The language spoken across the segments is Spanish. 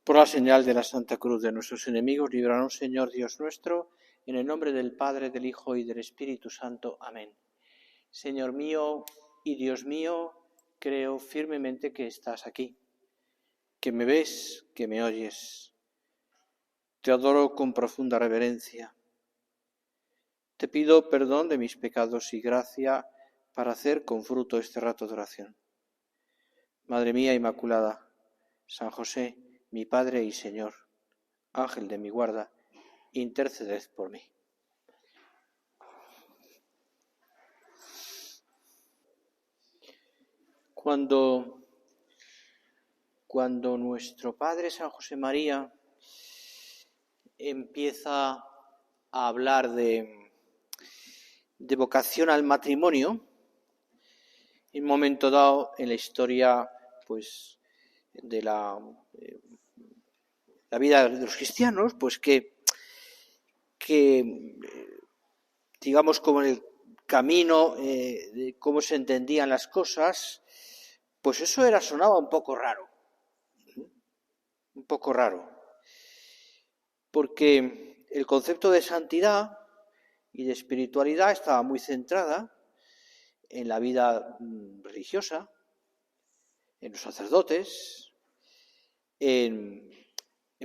Por la señal de la Santa Cruz de nuestros enemigos, líbranos, Señor Dios nuestro, en el nombre del Padre, del Hijo y del Espíritu Santo. Amén. Señor mío y Dios mío, creo firmemente que estás aquí, que me ves, que me oyes. Te adoro con profunda reverencia. Te pido perdón de mis pecados y gracia para hacer con fruto este rato de oración. Madre mía Inmaculada, San José, mi Padre y Señor, Ángel de mi guarda, interceded por mí. Cuando nuestro Padre San José María empieza a hablar de vocación al matrimonio, en un momento dado en la historia pues de la vida de los cristianos, pues que digamos como en el camino de cómo se entendían las cosas, pues eso sonaba un poco raro, porque el concepto de santidad y de espiritualidad estaba muy centrada en la vida religiosa, en los sacerdotes, en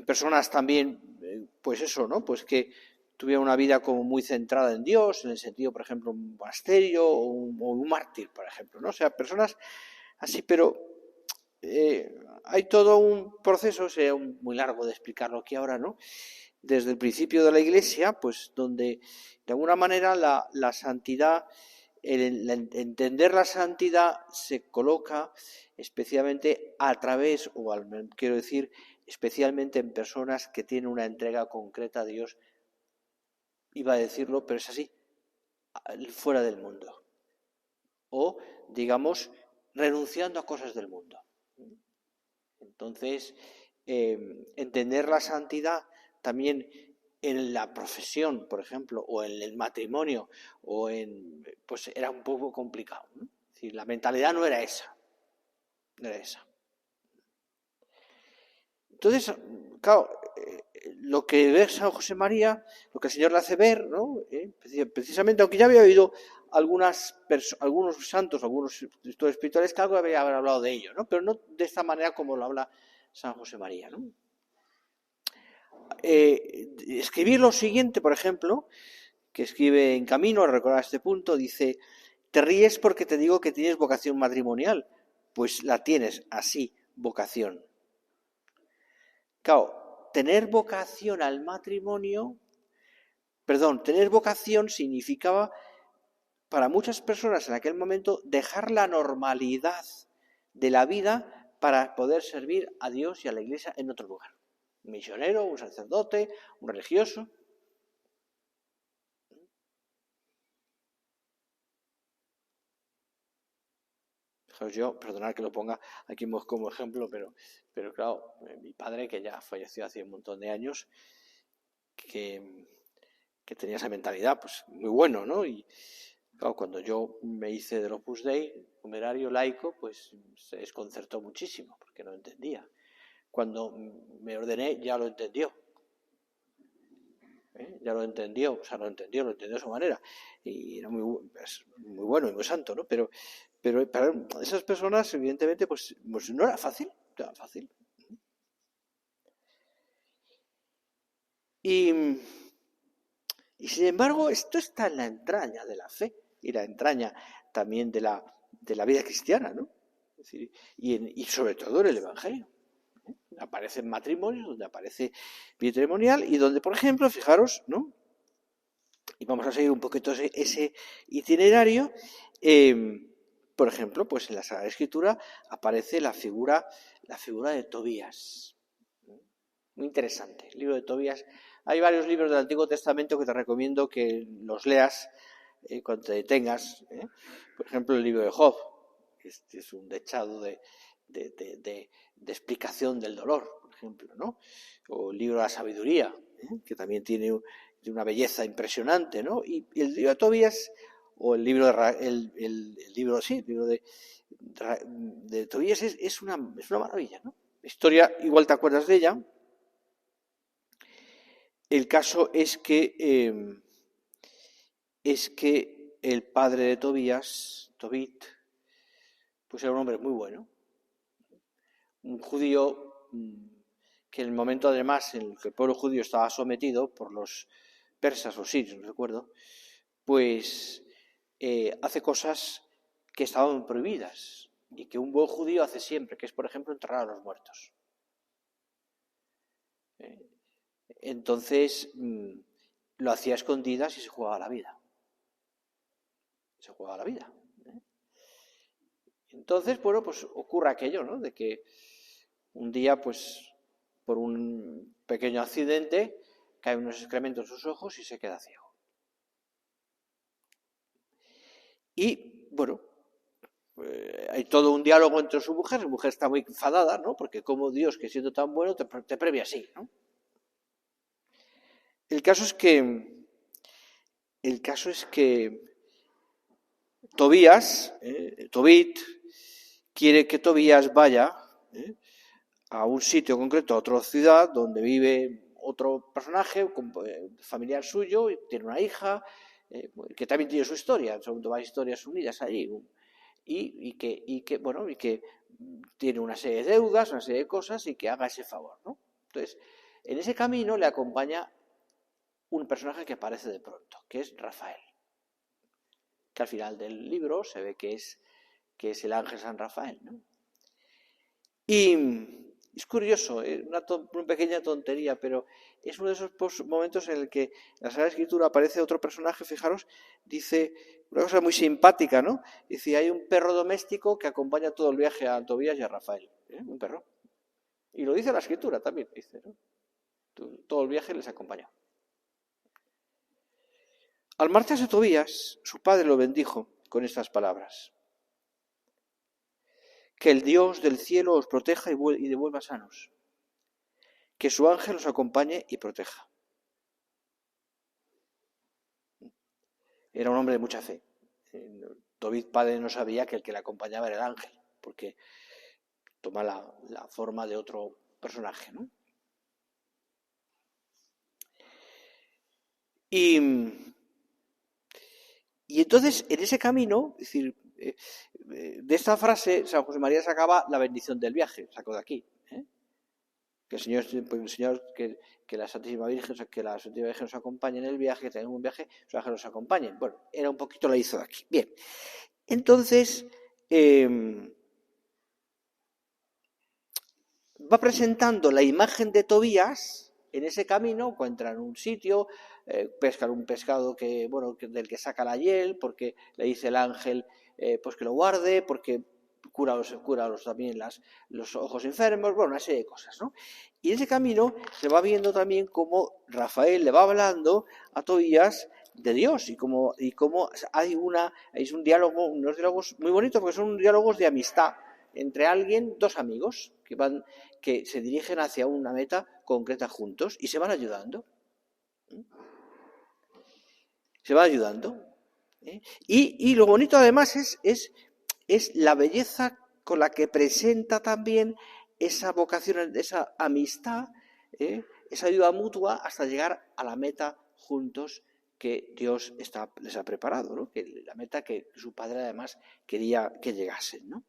personas también, pues eso, ¿no? Pues que tuvieran una vida como muy centrada en Dios, en el sentido, por ejemplo, un monasterio o un mártir, por ejemplo, ¿no? O sea, personas así, pero hay todo un proceso, sería muy largo de explicarlo aquí ahora, ¿no? Desde el principio de la Iglesia, pues donde de alguna manera la santidad, el entender la santidad se coloca especialmente a través, quiero decir, especialmente en personas que tienen una entrega concreta a Dios, iba a decirlo, pero es así, fuera del mundo. O, digamos, renunciando a cosas del mundo. Entonces, entender la santidad también en la profesión, por ejemplo, o en el matrimonio, pues era un poco complicado, ¿no? Es decir, la mentalidad no era esa. Entonces, claro, lo que ve San José María, lo que el Señor le hace ver, ¿no? Precisamente, aunque ya había oído algunos santos, algunos historias espirituales, que algo había hablado de ello, ¿no? Pero no de esta manera como lo habla San José María, ¿no? Escribir lo siguiente, por ejemplo, que escribe en Camino, a recordar este punto, dice: te ríes porque te digo que tienes vocación matrimonial, pues la tienes así, vocación. Claro, tener vocación significaba para muchas personas en aquel momento dejar la normalidad de la vida para poder servir a Dios y a la Iglesia en otro lugar. Un misionero, un sacerdote, un religioso. Yo, perdonad que lo ponga aquí como ejemplo, pero claro, mi padre, que ya falleció hace un montón de años, que tenía esa mentalidad, pues muy bueno, ¿no? Y claro, cuando yo me hice del Opus Dei, numerario laico, pues se desconcertó muchísimo, porque no entendía. Cuando me ordené, ya lo entendió. Ya lo entendió, o sea, lo entendió de su manera. Y era muy bueno y muy santo, ¿no? Pero para esas personas, evidentemente, pues no era fácil. Y sin embargo, esto está en la entraña de la fe y la entraña también de la vida cristiana, ¿no? Es decir, y sobre todo en el Evangelio. Aparece en matrimonios, donde aparece matrimonial y donde, por ejemplo, fijaros, ¿no? Y vamos a seguir un poquito ese itinerario. Por ejemplo, pues en la Sagrada Escritura aparece la figura de Tobías. Muy interesante, el libro de Tobías. Hay varios libros del Antiguo Testamento que te recomiendo que los leas cuando te detengas. Por ejemplo, el libro de Job. Este es un dechado de explicación del dolor, por ejemplo, ¿no? O el libro de la sabiduría, que también tiene una belleza impresionante, ¿no? Y el libro de Tobías, o el libro de Tobías es una maravilla, ¿no? historia, igual te acuerdas de ella. El caso es que el padre de Tobías, Tobit, pues era un hombre muy bueno, un judío que en el momento además en el que el pueblo judío estaba sometido por los persas o sirios, no recuerdo, pues hace cosas que estaban prohibidas y que un buen judío hace siempre, que es, por ejemplo, enterrar a los muertos. Entonces lo hacía a escondidas y se jugaba la vida. Se jugaba la vida. Entonces, bueno, pues ocurre aquello, ¿no? De que un día, pues, por un pequeño accidente, caen unos excrementos en sus ojos y se queda ciego. Y, bueno, hay todo un diálogo entre su mujer está muy enfadada, ¿no? Porque como Dios, que siendo tan bueno, te premia así, ¿no? El caso es que Tobit, quiere que Tobías vaya a un sitio concreto, a otra ciudad, donde vive otro personaje, familiar suyo, y tiene una hija, que también tiene su historia, son todas historias unidas allí, y que tiene una serie de deudas, una serie de cosas, y que haga ese favor, ¿no? Entonces, en ese camino le acompaña un personaje que aparece de pronto, que es Rafael, que al final del libro se ve que es el ángel San Rafael, ¿no? Y es curioso, una pequeña tontería, pero es uno de esos momentos en el que en la Sagrada Escritura aparece otro personaje, fijaros, dice una cosa muy simpática, ¿no? Dice, hay un perro doméstico que acompaña todo el viaje a Tobías y a Rafael, un perro. Y lo dice la Escritura también, dice, ¿no? Todo el viaje les acompaña. Al marcharse Tobías, su padre lo bendijo con estas palabras: que el Dios del cielo os proteja y devuelva sanos, que su ángel os acompañe y proteja. Era un hombre de mucha fe. Tobit padre no sabía que el que le acompañaba era el ángel, porque toma la forma de otro personaje, ¿no? Y entonces, en ese camino, es decir, de esta frase, San José María sacaba la bendición del viaje, sacó de aquí. Que el Señor, que la Santísima Virgen nos acompañe en el viaje, que tenemos un viaje, sus ángeles nos acompañen. Bueno, era un poquito la hizo de aquí. Bien, entonces va presentando la imagen de Tobías en ese camino, encuentran un sitio, pescan un pescado del que saca la hiel, porque le dice el ángel pues que lo guarde, porque cura también los ojos enfermos, bueno, una serie de cosas, ¿no? Y en ese camino se va viendo también cómo Rafael le va hablando a Tobías de Dios y cómo hay un diálogo, unos diálogos muy bonitos, porque son diálogos de amistad entre dos amigos que se dirigen hacia una meta concreta juntos y se van ayudando. Se van ayudando. Y lo bonito además es la belleza con la que presenta también esa vocación, esa amistad, esa ayuda mutua hasta llegar a la meta juntos que Dios les ha preparado, ¿no? Que la meta que su padre además quería que llegasen, ¿no?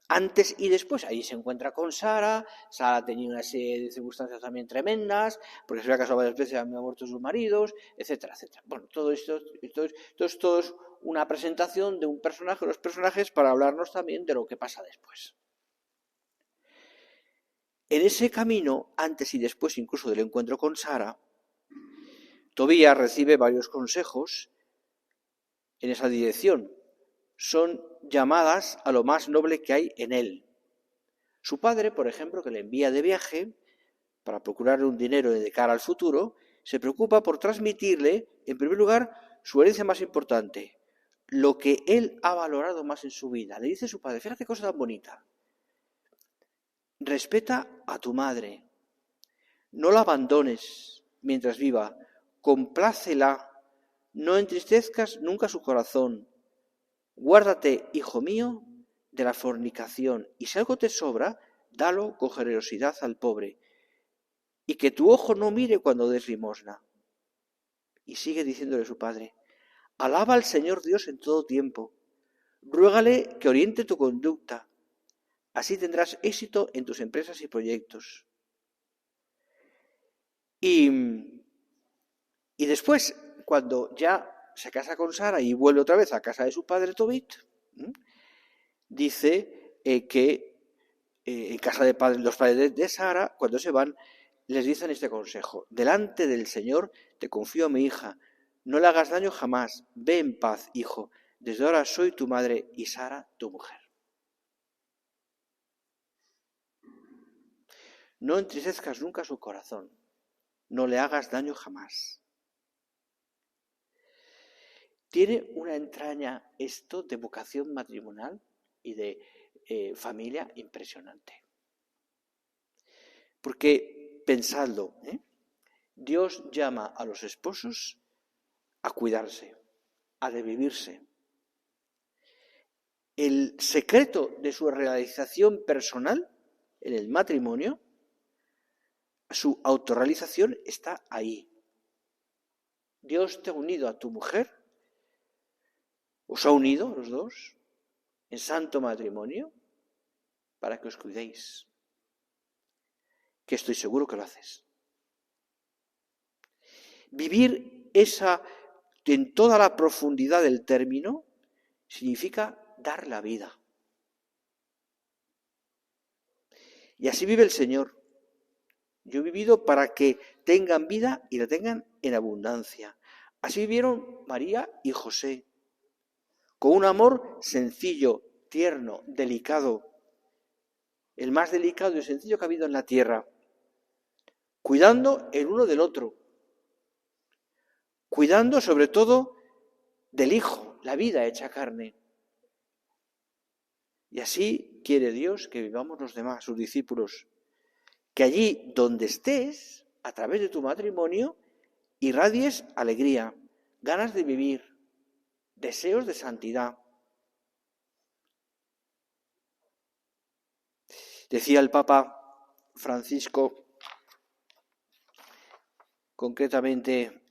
Antes y después, ahí se encuentra con Sara. Sara tenía una serie de circunstancias también tremendas, porque se había casado varias veces, había muerto sus maridos, etcétera, etcétera. Bueno, todo esto es una presentación de un personaje, los personajes, para hablarnos también de lo que pasa después. En ese camino, antes y después incluso del encuentro con Sara, Tobías recibe varios consejos en esa dirección. Son llamadas a lo más noble que hay en él. Su padre, por ejemplo, que le envía de viaje para procurarle un dinero de cara al futuro, se preocupa por transmitirle, en primer lugar, su herencia más importante, lo que él ha valorado más en su vida. Le dice a su padre, fíjate qué cosa tan bonita: respeta a tu madre, no la abandones mientras viva, complácela, no entristezcas nunca su corazón, Guárdate, hijo mío, de la fornicación, y si algo te sobra, dalo con generosidad al pobre, y que tu ojo no mire cuando des limosna. Y sigue diciéndole su padre, alaba al Señor Dios en todo tiempo, ruégale que oriente tu conducta, así tendrás éxito en tus empresas y proyectos. Y después, cuando ya se casa con Sara y vuelve otra vez a casa de su padre Tobit, dice que en casa de los padres de Sara, cuando se van, les dicen este consejo: delante del Señor te confío a mi hija, no le hagas daño jamás, ve en paz, hijo, desde ahora soy tu madre y Sara tu mujer. No entristezcas nunca su corazón, no le hagas daño jamás. Tiene una entraña esto de vocación matrimonial y de familia impresionante. Porque, pensadlo, Dios llama a los esposos a cuidarse, a revivirse. El secreto de su realización personal en el matrimonio, su autorrealización, está ahí. Dios te ha unido a tu mujer, os ha unido los dos en santo matrimonio para que os cuidéis, que estoy seguro que lo haces. Vivir esa, en toda la profundidad del término, significa dar la vida. Y así vive el Señor. Yo he vivido para que tengan vida y la tengan en abundancia. Así vivieron María y José, con un amor sencillo, tierno, delicado, el más delicado y sencillo que ha habido en la tierra, cuidando el uno del otro, cuidando sobre todo del Hijo, la vida hecha carne. Y así quiere Dios que vivamos los demás, sus discípulos, que allí donde estés, a través de tu matrimonio, irradies alegría, ganas de vivir, deseos de santidad. Decía el Papa Francisco, concretamente,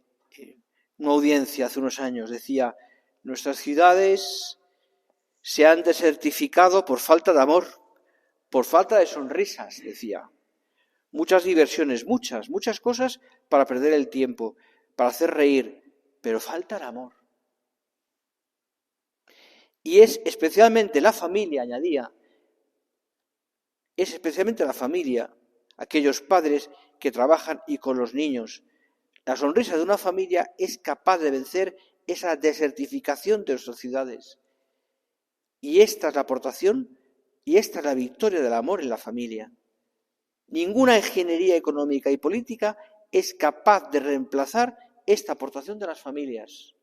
una audiencia hace unos años, decía: nuestras ciudades se han desertificado por falta de amor, por falta de sonrisas, decía. Muchas diversiones, muchas cosas para perder el tiempo, para hacer reír, pero falta el amor. Y es especialmente la familia, añadía, es especialmente la familia, aquellos padres que trabajan y con los niños. La sonrisa de una familia es capaz de vencer esa desertificación de nuestras ciudades. Y esta es la aportación y esta es la victoria del amor en la familia. Ninguna ingeniería económica y política es capaz de reemplazar esta aportación de las familias.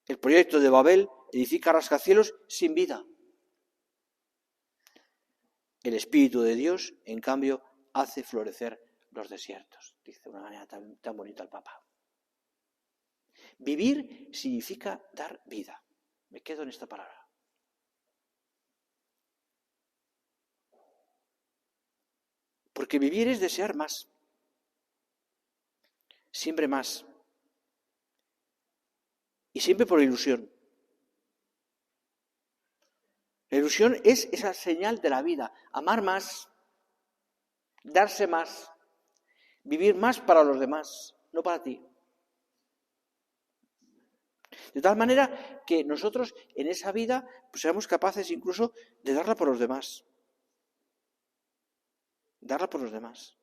El proyecto de Babel edifica rascacielos sin vida. El Espíritu de Dios, en cambio, hace florecer los desiertos, dice de una manera tan bonita el Papa. Vivir significa dar vida. Me quedo en esta palabra. Porque vivir es desear más, siempre más, y siempre por ilusión. La ilusión es esa señal de la vida, amar más, darse más, vivir más para los demás, no para ti. De tal manera que nosotros en esa vida pues, seamos capaces incluso de darla por los demás. Darla por los demás.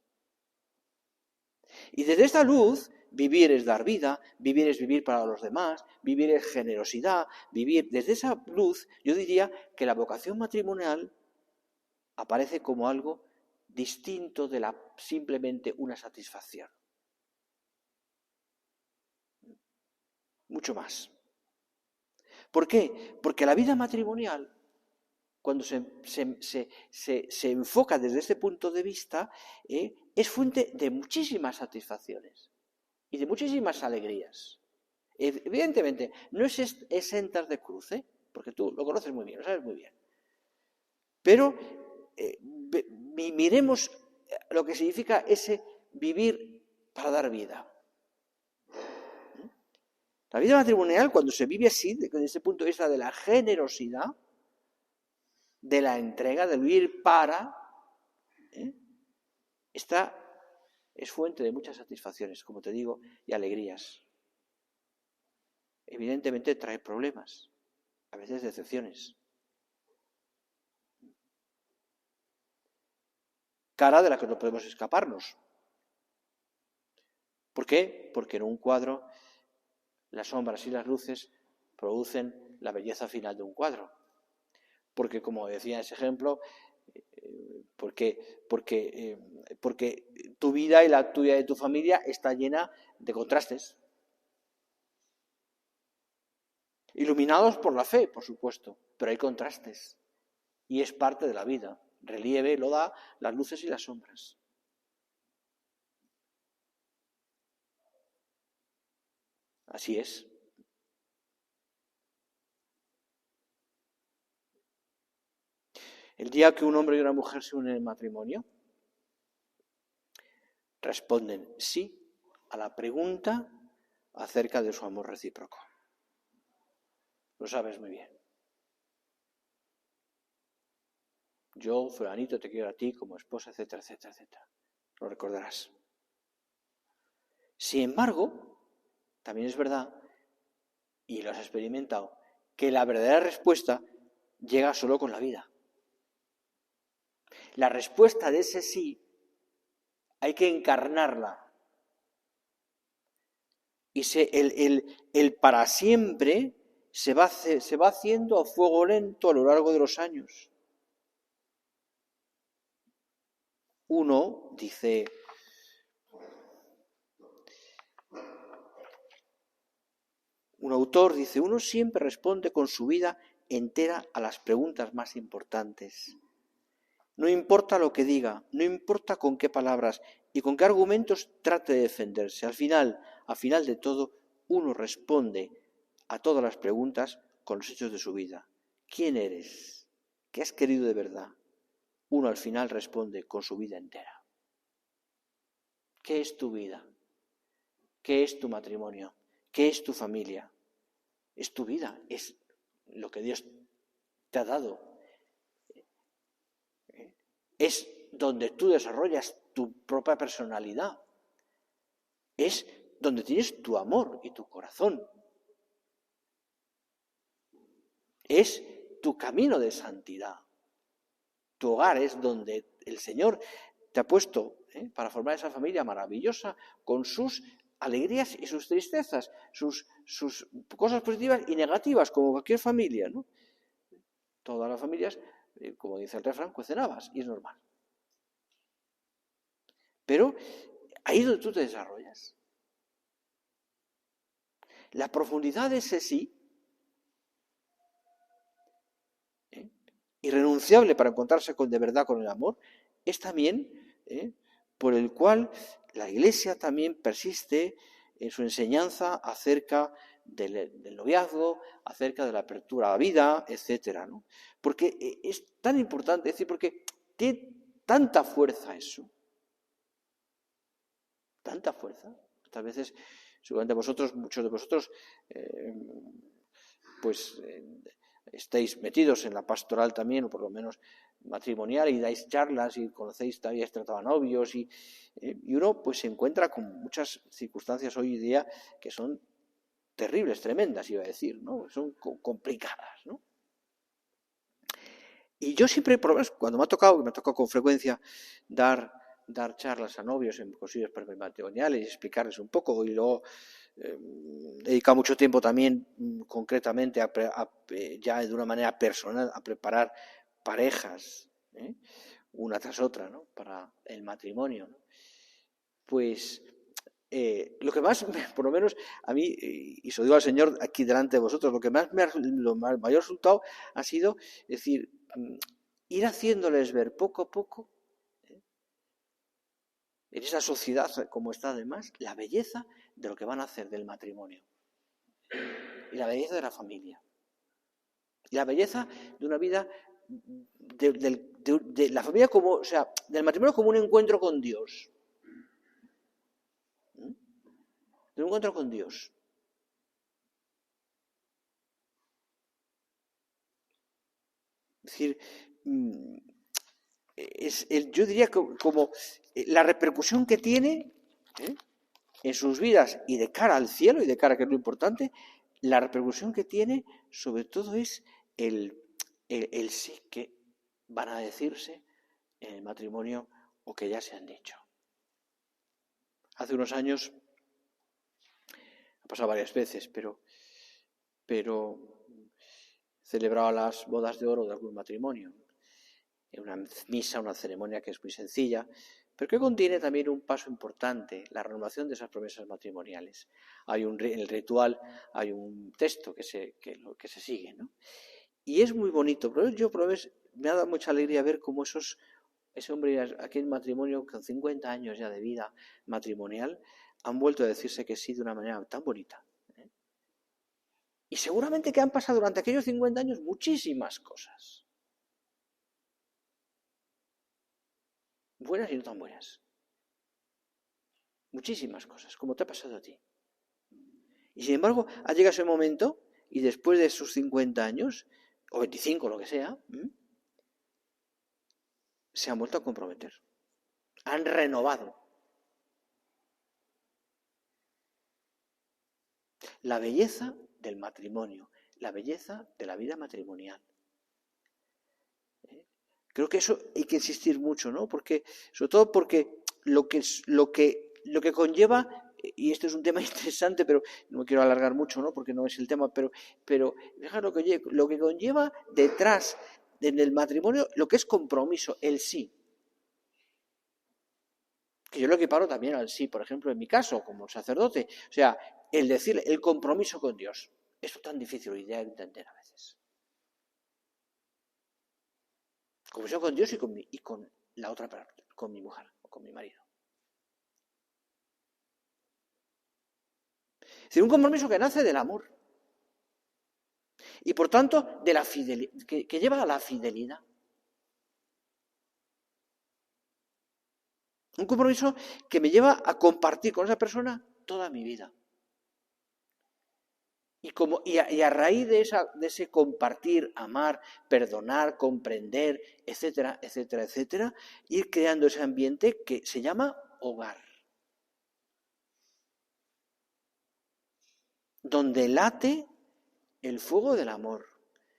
Y desde esta luz, vivir es dar vida, vivir es vivir para los demás, vivir es generosidad, vivir. Desde esa luz, yo diría que la vocación matrimonial aparece como algo distinto de simplemente una satisfacción. Mucho más. ¿Por qué? Porque la vida matrimonial, cuando se enfoca desde este punto de vista, es fuente de muchísimas satisfacciones y de muchísimas alegrías. Evidentemente, no es exentas de cruz, porque tú lo conoces muy bien, lo sabes muy bien. Pero miremos lo que significa ese vivir para dar vida. La vida matrimonial, cuando se vive así, desde ese punto de vista de la generosidad, de la entrega, del vivir para, esta es fuente de muchas satisfacciones, como te digo, y alegrías. Evidentemente trae problemas, a veces decepciones. Cara de la que no podemos escaparnos. ¿Por qué? Porque en un cuadro las sombras y las luces producen la belleza final de un cuadro. Porque, como decía ese ejemplo, porque tu vida y la tuya de tu familia está llena de contrastes. Iluminados por la fe, por supuesto, pero hay contrastes. Y es parte de la vida. Relieve lo da las luces y las sombras. Así es. El día que un hombre y una mujer se unen en matrimonio, responden sí a la pregunta acerca de su amor recíproco. Lo sabes muy bien. Yo, fulanito, te quiero a ti como esposa, etcétera, etcétera, etcétera. Lo recordarás. Sin embargo, también es verdad, y lo has experimentado, que la verdadera respuesta llega solo con la vida. La respuesta de ese sí hay que encarnarla. Y el para siempre se va haciendo a fuego lento a lo largo de los años. Uno dice, un autor dice, uno siempre responde con su vida entera a las preguntas más importantes. No importa lo que diga, no importa con qué palabras y con qué argumentos trate de defenderse. Al final de todo, uno responde a todas las preguntas con los hechos de su vida. ¿Quién eres? ¿Qué has querido de verdad? Uno al final responde con su vida entera. ¿Qué es tu vida? ¿Qué es tu matrimonio? ¿Qué es tu familia? Es tu vida, es lo que Dios te ha dado. Es donde tú desarrollas tu propia personalidad. Es donde tienes tu amor y tu corazón. Es tu camino de santidad. Tu hogar es donde el Señor te ha puesto para formar esa familia maravillosa con sus alegrías y sus tristezas, sus cosas positivas y negativas, como cualquier familia, ¿no? Todas las familias, como dice el refrán, cuecen habas, y es normal. Pero ahí es donde tú te desarrollas. La profundidad de ese sí, irrenunciable para encontrarse de verdad con el amor, es también por el cual la Iglesia también persiste en su enseñanza acerca del noviazgo, acerca de la apertura a la vida, etcétera, ¿no? Porque es tan importante, es decir, porque tiene tanta fuerza eso, tanta fuerza. Muchas veces, seguramente muchos de vosotros, estáis metidos en la pastoral también, o por lo menos matrimonial, y dais charlas y conocéis, habéis tratado a novios, y uno pues se encuentra con muchas circunstancias hoy día que son terribles, tremendas, iba a decir, ¿no? Son complicadas, ¿no? Y yo siempre, por lo menos, cuando me ha tocado con frecuencia dar charlas a novios en concilios prematrimoniales y explicarles un poco, y luego he dedicado mucho tiempo también concretamente ya de una manera personal a preparar parejas, una tras otra, ¿no? Para el matrimonio, ¿no? Pues lo que más, por lo menos a mí, y se lo digo al Señor aquí delante de vosotros, lo mayor resultado ha sido, es decir, ir haciéndoles ver poco a poco, en esa sociedad como está además, la belleza de lo que van a hacer del matrimonio. y la belleza de la familia. Y la belleza de una vida, de la familia como, o sea, del matrimonio como un encuentro con Dios. De un encuentro con Dios. Es decir, yo diría que como la repercusión que tiene en sus vidas y de cara al cielo y de cara, que es lo importante, la repercusión que tiene sobre todo es el sí que van a decirse en el matrimonio o que ya se han dicho. Hace unos años, ha pasado varias veces, pero celebraba las bodas de oro de algún matrimonio. Una misa, una ceremonia que es muy sencilla, pero que contiene también un paso importante, la renovación de esas promesas matrimoniales. En el ritual hay un texto que se sigue, ¿no? Y es muy bonito, pero me ha dado mucha alegría ver cómo ese hombre y aquel matrimonio con 50 años ya de vida matrimonial han vuelto a decirse que sí de una manera tan bonita. Y seguramente que han pasado durante aquellos 50 años muchísimas cosas. Buenas y no tan buenas. Muchísimas cosas, como te ha pasado a ti. Y sin embargo, ha llegado ese momento, y después de sus 50 años, o 25, lo que sea, se han vuelto a comprometer. Han renovado. La belleza del matrimonio, la belleza de la vida matrimonial. Creo que eso hay que insistir mucho, ¿no? Sobre todo porque lo que conlleva, y esto es un tema interesante, pero no me quiero alargar mucho, ¿no? Porque no es el tema, pero fijaos lo que conlleva detrás en el matrimonio, lo que es compromiso, el sí. Que yo lo equiparo también al sí, por ejemplo, en mi caso, como sacerdote. O sea, el decir, el compromiso con Dios. Eso es tan difícil hoy día de entender a veces. Compromiso con Dios y con la otra parte, con mi mujer o con mi marido. Es decir, un compromiso que nace del amor. Y por tanto, de la fidelidad, que lleva a la fidelidad. Un compromiso que me lleva a compartir con esa persona toda mi vida. Y a raíz de ese compartir, amar, perdonar, comprender, etcétera, etcétera, etcétera, ir creando ese ambiente que se llama hogar. Donde late el fuego del amor,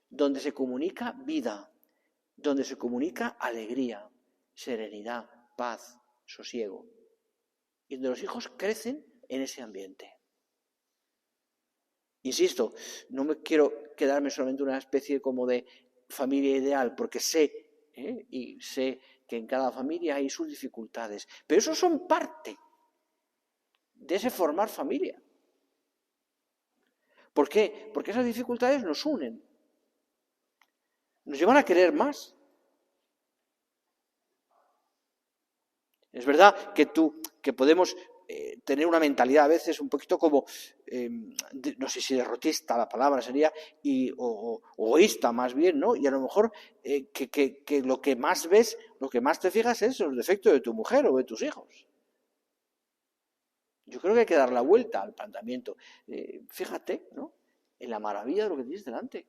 donde se comunica vida, donde se comunica alegría, serenidad, paz, sosiego. Y donde los hijos crecen en ese ambiente. Insisto, no me quiero quedarme solamente en una especie como de familia ideal, porque sé que en cada familia hay sus dificultades, pero eso son parte de ese formar familia. ¿Por qué? Porque esas dificultades nos unen, nos llevan a querer más. Es verdad que podemos tener una mentalidad a veces un poquito como, no sé si derrotista la palabra sería, o egoísta más bien, ¿no? Y a lo mejor que lo que más ves, lo que más te fijas es los defectos de tu mujer o de tus hijos. Yo creo que hay que dar la vuelta al planteamiento. Fíjate, ¿no? En la maravilla de lo que tienes delante.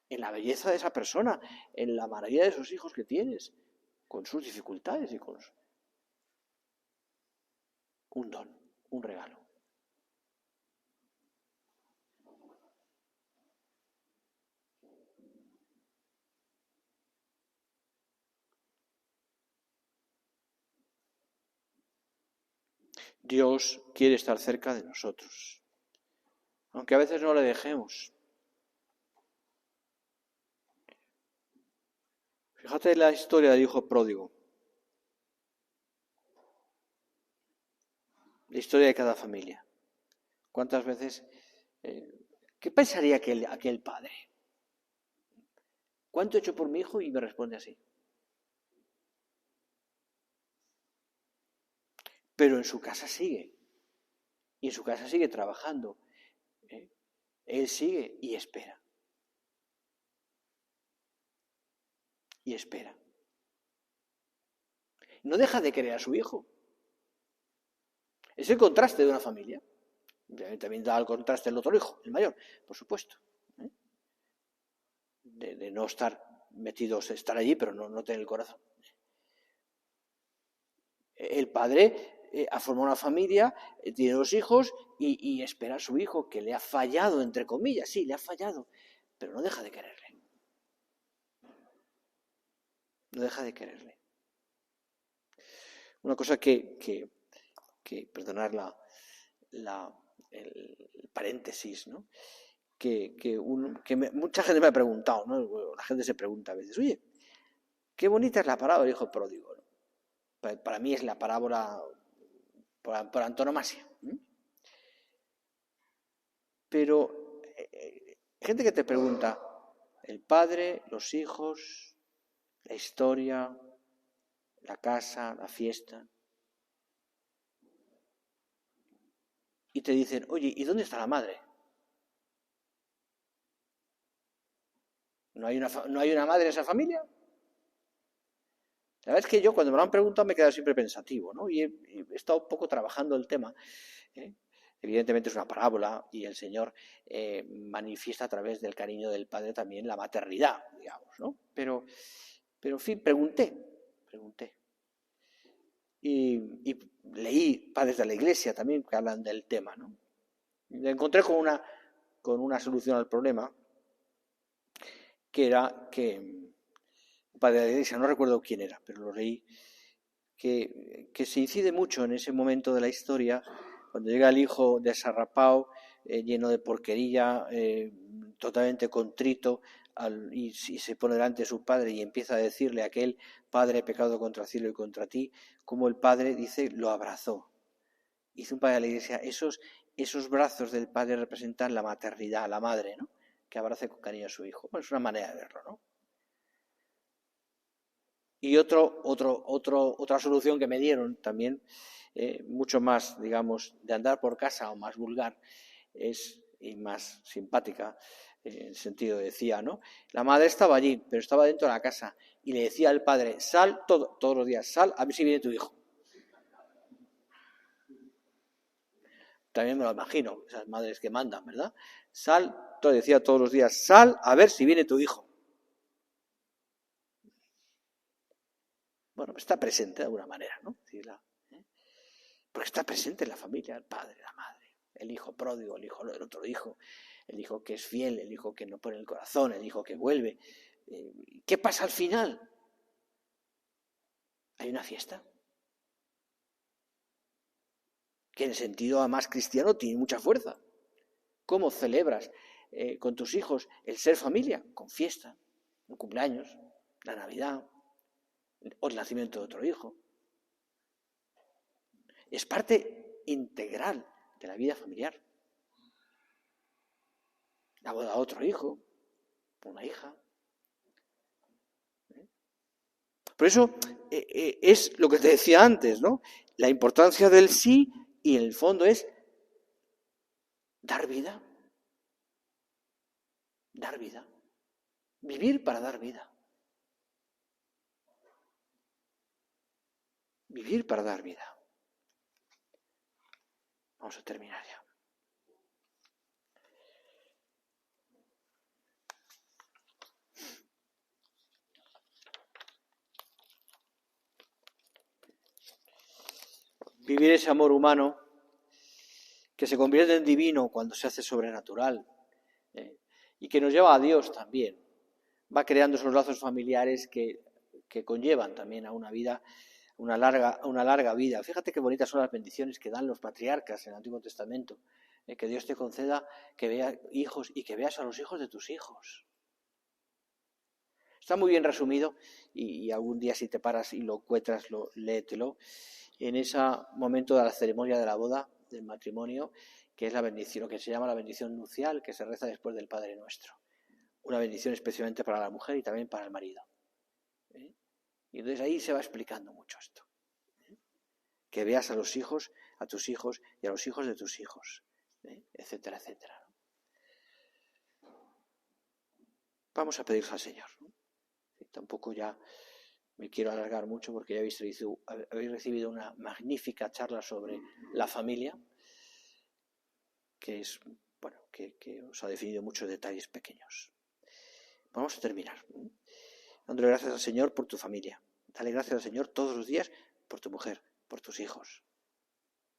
En la belleza de esa persona, en la maravilla de esos hijos que tienes, con sus dificultades y con un don, un regalo. Dios quiere estar cerca de nosotros, aunque a veces no le dejemos. Fíjate en la historia del hijo pródigo, la historia de cada familia. ¿Cuántas veces, qué pensaría aquel padre? ¿Cuánto he hecho por mi hijo? Y me responde así. Pero en su casa sigue. Y en su casa sigue trabajando. Él sigue y espera. Y espera. No deja de querer a su hijo. Es el contraste de una familia. También da el contraste el otro hijo, el mayor, por supuesto. De no estar metidos, estar allí, pero no tener el corazón. El padre ha formado una familia, tiene 2 hijos y espera a su hijo, que le ha fallado, entre comillas, sí, le ha fallado, pero no deja de quererle. No deja de quererle. Una cosa que perdonar el paréntesis, ¿no? Mucha gente me ha preguntado, ¿no? La gente se pregunta a veces, oye, qué bonita es la parábola del hijo pródigo, ¿no? Para mí es la parábola por antonomasia. Pero gente que te pregunta, el padre, los hijos, la historia, la casa, la fiesta. Y te dicen, oye, ¿y dónde está la madre? ¿No hay una madre en esa familia? La verdad es que yo cuando me lo han preguntado me he quedado siempre pensativo, ¿no? Y he estado un poco trabajando el tema. Evidentemente es una parábola y el Señor manifiesta a través del cariño del Padre también la maternidad, digamos, ¿no? Pero en fin, pregunté. Y leí padres de la Iglesia también que hablan del tema, ¿no? Me encontré con una solución al problema, que era que un padre de la Iglesia, no recuerdo quién era, pero lo leí, que se incide mucho en ese momento de la historia, cuando llega el hijo desarrapado, lleno de porquería, totalmente contrito, y se pone delante de su padre y empieza a decirle a aquel: Padre, he pecado contra el cielo y contra ti, como el padre, dice, lo abrazó. Dice un padre de la Iglesia, esos brazos del padre representan la maternidad, la madre, ¿no? Que abrace con cariño a su hijo. Bueno, es una manera de verlo, ¿no? Y otra solución que me dieron también, mucho más, digamos, de andar por casa o más vulgar, y más simpática, en el sentido decía, ¿no? La madre estaba allí, pero estaba dentro de la casa y le decía al padre: sal todos los días, sal a ver si viene tu hijo. También me lo imagino, esas madres que mandan, ¿verdad? Decía todos los días, sal a ver si viene tu hijo. Bueno, está presente de alguna manera, ¿no? Porque está presente en la familia, el padre, la madre, el hijo pródigo, el otro hijo, el hijo que es fiel, el hijo que no pone el corazón, el hijo que vuelve. ¿Qué pasa al final? Hay una fiesta, que en el sentido además cristiano tiene mucha fuerza. ¿Cómo celebras con tus hijos el ser familia? Con fiesta, un cumpleaños, la Navidad, o el nacimiento de otro hijo. Es parte integral de la vida familiar. La boda de otro hijo, una hija. Por eso es lo que te decía antes, ¿no? La importancia del sí, y en el fondo es dar vida. Dar vida. Vivir para dar vida. Vivir para dar vida. Vamos a terminar ya. Vivir ese amor humano que se convierte en divino cuando se hace sobrenatural, y que nos lleva a Dios también. Va creando esos lazos familiares que conllevan también a una vida, una larga vida. Fíjate qué bonitas son las bendiciones que dan los patriarcas en el Antiguo Testamento. Que Dios te conceda que veas hijos y que veas a los hijos de tus hijos. Está muy bien resumido, y algún día si te paras y lo encuentras, léetelo, en ese momento de la ceremonia de la boda, del matrimonio, que es la bendición, lo que se llama la bendición nupcial, que se reza después del Padre Nuestro. Una bendición especialmente para la mujer y también para el marido. Y entonces ahí se va explicando mucho esto. Que veas a los hijos, a tus hijos y a los hijos de tus hijos, etcétera, etcétera. Vamos a pedirle al Señor, ¿no? Tampoco ya me quiero alargar mucho porque ya habéis recibido una magnífica charla sobre la familia, que es, bueno, que os ha definido muchos detalles pequeños. Vamos a terminar, ¿no? Dándole gracias al Señor por tu familia. Dale gracias al Señor todos los días por tu mujer, por tus hijos,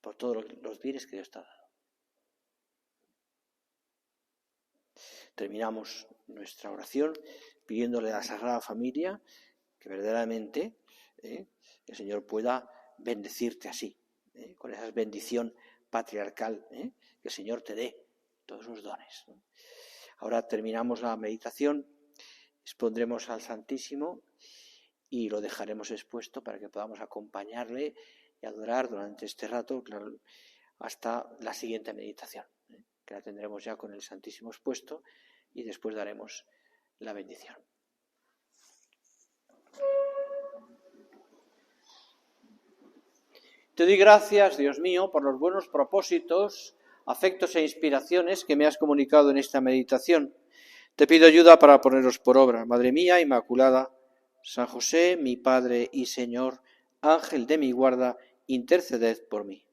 por todos los bienes que Dios te ha dado. Terminamos nuestra oración pidiéndole a la Sagrada Familia que verdaderamente el Señor pueda bendecirte así, con esa bendición patriarcal, que el Señor te dé todos los dones. Ahora terminamos la meditación, expondremos al Santísimo y lo dejaremos expuesto para que podamos acompañarle y adorar durante este rato, claro, hasta la siguiente meditación, que la tendremos ya con el Santísimo expuesto y después daremos la bendición. Te doy gracias, Dios mío, por los buenos propósitos, afectos e inspiraciones que me has comunicado en esta meditación. Te pido ayuda para ponerlos por obra. Madre mía Inmaculada, San José, mi Padre y Señor, Ángel de mi guarda, interceded por mí.